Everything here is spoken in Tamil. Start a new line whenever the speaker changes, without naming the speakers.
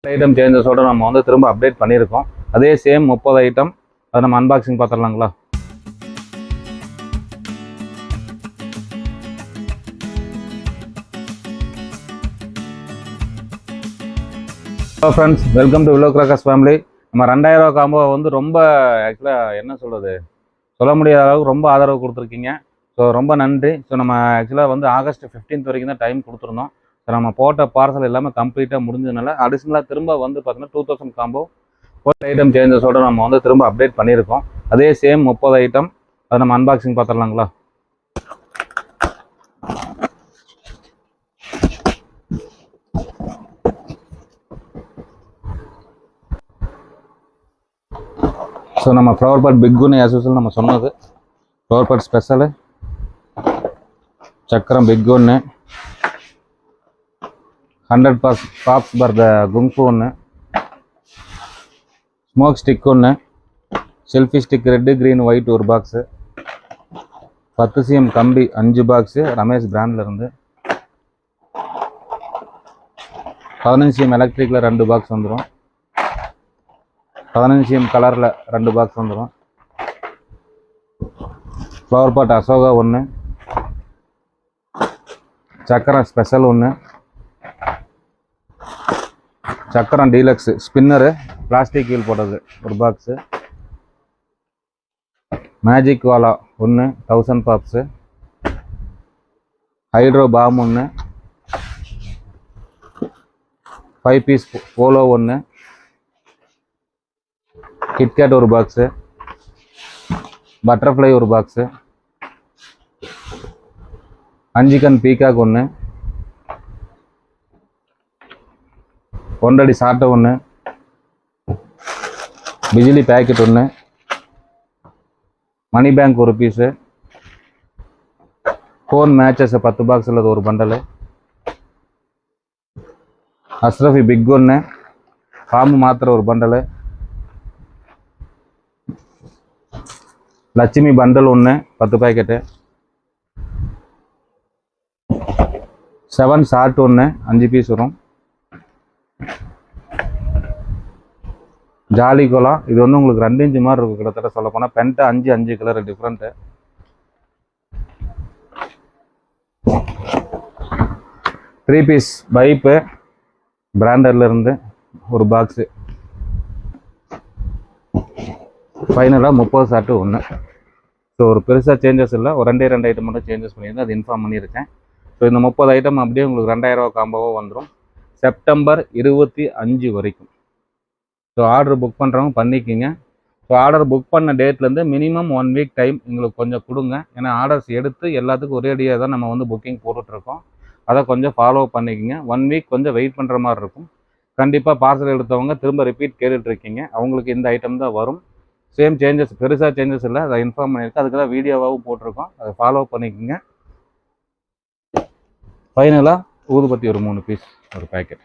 ஐட்டம் சேஞ்சஸோட நம்ம வந்து திரும்ப அப்டேட் பண்ணியிருக்கோம். அதே சேம் 30 ஐட்டம் அதை நம்ம அன்பாக்சிங் பார்த்துடலாங்களா? Hello friends, welcome to Willow crackers family. நம்ம 2000 ரூபா காம்போ வந்து ரொம்ப ஆக்சுவலாக என்ன சொல்கிறது, சொல்ல முடியாத அளவுக்கு ரொம்ப ஆதரவு கொடுத்துருக்கீங்க. ஸோ ரொம்ப நன்றி. ஸோ நம்ம ஆக்சுவலாக வந்து ஆகஸ்ட் 15 வரைக்கும் தான் டைம் கொடுத்துருந்தோம். ஸோ நம்ம போட்ட பார்சல் எல்லாமே கம்ப்ளீட்டாக முடிஞ்சதுனால அடிஷ்னலாக திரும்ப வந்து பார்த்தீங்கன்னா 2000 காம்போ ஐட்டம் சேஞ்சஸோட நம்ம வந்து திரும்ப அப்டேட் பண்ணியிருக்கோம். அதே சேம் 30 ஐட்டம் அதை நம்ம அன்பாக்சிங் பார்த்துடலாங்களா? ஸோ நம்ம ஃப்ளவர் பாட் பிக் ஒன்று ஆஸ் யூசுவல் நம்ம சொன்னது ஃப்ளவர் பாட் ஸ்பெஷலு சக்கரம் பிக் ஒன்று 100 பாப்ஸ் பர்த குங்ஃபு ஒன்று, ஸ்மோக் ஸ்டிக் ஒன்று, selfie stick red green white ஒரு பாக்ஸு, 10 cm கம்பி 5 பாக்ஸு ரமேஷ் பிராண்ட்லேருந்து, 15 cm எலக்ட்ரிக்கில் 2 பாக்ஸ் வந்துடும், 15 cm கலரில் 2 பாக்ஸ் வந்துடும், ஃப்ளவர் பாட் அசோகா ஒன்று, சக்கரம் ஸ்பெஷல் ஒன்று, சக்கரம் டீலக்ஸு ஸ்பின்னரு பிளாஸ்டிக் வீல் போட்டது ஒரு பாக்ஸு, மேஜிக் வாலா ஒன்று 1000 பாப்ஸு, ஹைட்ரோ பாம் ஒன்று, 5 பீஸ் போலோ ஒன்று, கிட்கேட் ஒரு பாக்ஸு, பட்டர்ஃப்ளை ஒரு பாக்ஸு, 5 கன் பீகாக் ஒன்று, 1 அடி சாட்டை ஒன்று, பிஜிலி பேக்கெட் ஒன்று, மணி பேங்க் ஒரு பீஸு, ஃபோன் மேட்சஸ் 10 பாக்ஸ் உள்ளது ஒரு பண்டலு, அஸ்ரஃபி பிக் ஒன்று, பாம்பு மாத்திரை ஒரு பண்டலு, லட்சுமி பண்டல் ஒன்று 10 பேக்கெட்டு, 7 ஷார்ட் ஒன்று 5 பீஸ் வரும், ஜாலி கோலா இது வந்து உங்களுக்கு 2 இன்ச்சு மாதிரி இருக்கும் கிட்டத்தட்ட சொல்ல போனால், பென்ட்டு 5 கலர் டிஃப்ரெண்ட்டு, 3 பீஸ் பைப்பு பிராண்டர்லேருந்து ஒரு பாக்ஸு, ஃபைனலாக 30 ஷார்ட்டு ஒன்று. ஸோ ஒரு பெருசாக சேஞ்சஸ் இல்லை, ஒரு 2 ஐட்டம் மட்டும் சேஞ்சஸ் பண்ணியிருந்தேன், அது இன்ஃபார்ம் பண்ணியிருக்கேன். ஸோ இந்த 30 ஐட்டம் அப்படியே உங்களுக்கு 2000 ரூபா காம்போவாக வந்துடும் செப்டம்பர் 25 வரைக்கும். ஸோ ஆர்டர் புக் பண்ணுறவங்க பண்ணிக்கிங்க. ஸோ ஆர்டர் புக் பண்ண டேட்லேருந்து மினிமம் 1 வீக் டைம் எங்களுக்கு கொஞ்சம் கொடுங்க. ஏன்னா ஆர்டர்ஸ் எடுத்து எல்லாத்துக்கும் ஒரே அடியாக தான் நம்ம வந்து புக்கிங் போட்டுட்ருக்கோம். அதை கொஞ்சம் ஃபாலோ பண்ணிக்கிங்க. 1 வீக் கொஞ்சம் வெயிட் பண்ணுற மாதிரி இருக்கும். கண்டிப்பாக பார்சல் எடுத்தவங்க திரும்ப ரிப்பீட் கேட்டுட்ருக்கீங்க, அவங்களுக்கு இந்த ஐட்டம் தான் வரும். சேம் சேஞ்சஸ், பெருசாக சேஞ்சஸ் இல்லை, அதை இன்ஃபார்ம் பண்ணியிருக்கேன். அதுக்கு தான் வீடியோவாகவும் போட்டிருக்கோம், அதை ஃபாலோ பண்ணிக்கோங்க. ஃபைனலாக ஊதுபத்தி ஒரு 3 பீஸ் ஒரு பேக்கெட்.